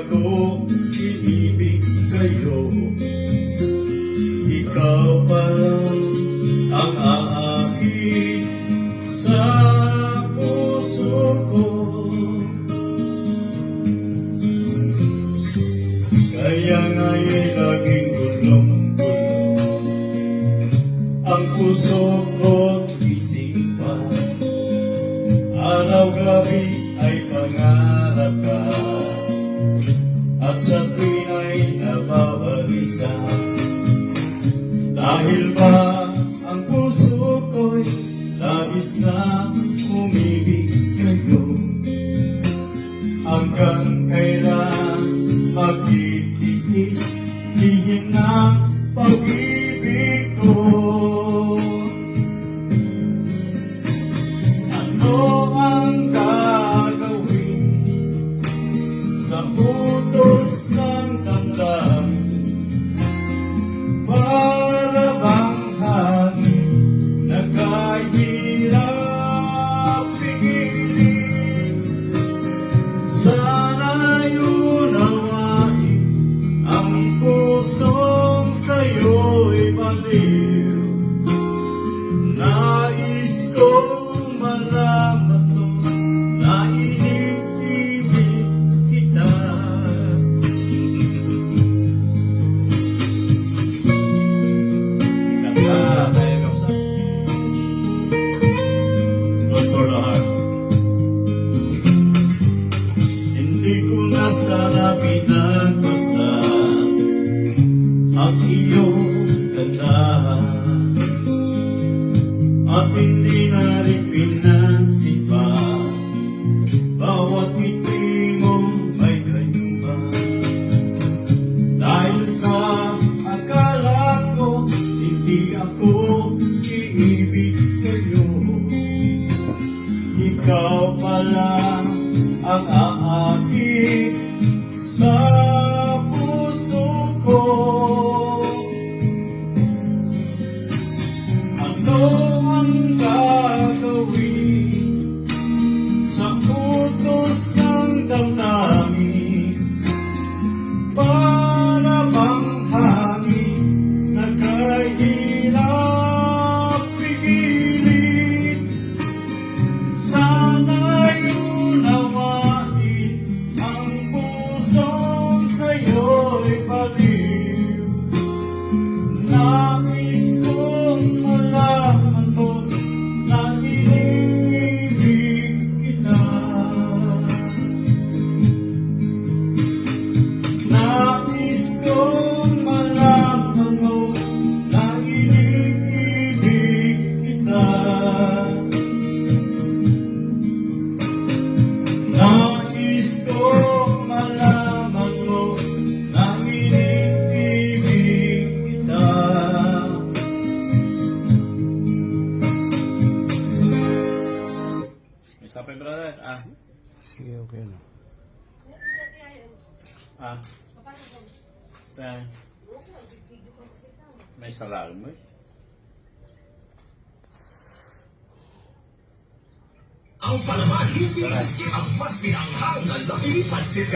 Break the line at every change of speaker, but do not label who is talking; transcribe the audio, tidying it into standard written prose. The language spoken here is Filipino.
ako iibig sa'yo. Ikaw pa lang ang aakit sa puso ko. Kaya nga'y laging gulong-gulong ang puso ko't isipan. Araw-gabi ay pangarap ka, at sa tuwin ay nababalisa. Dahil ba ang puso ko'y labis na umibig sa'yo, hanggang kailan magtitiis lihim ng pag-ibig ko. Ano ang gagawin sa utos ng damdamin? Para bang hangin na kahirap pigilin? Sana'y unawain ang pusong sa'yo'y baliw. Nais kong malaman to na iniibig kita. Hindi ko na sana pinagbasa ang iyong ganda, at hindi na rin pinansin pa bawat ngiti mong may kayuba. Dahil sa akala ko hindi ako iibig sa'yo, ikaw pala ang aakit sa puso ko. Ano ang gagawin sa utos ng damdamin? Para bang hangin na kahirap pigilin? Sana'y unawain ang pusong sa'yo'y baliw. Nais kong malaman mo na iniibig kita. Nais kong malaman mo na iniibig kita. Nais kong malaman mo na iniibig kita. May sapay, brother.
Sige, okay na.
May salal mo eh.
Ang palaman, hindi iski ang mas pinanghang na Lucky Pansit.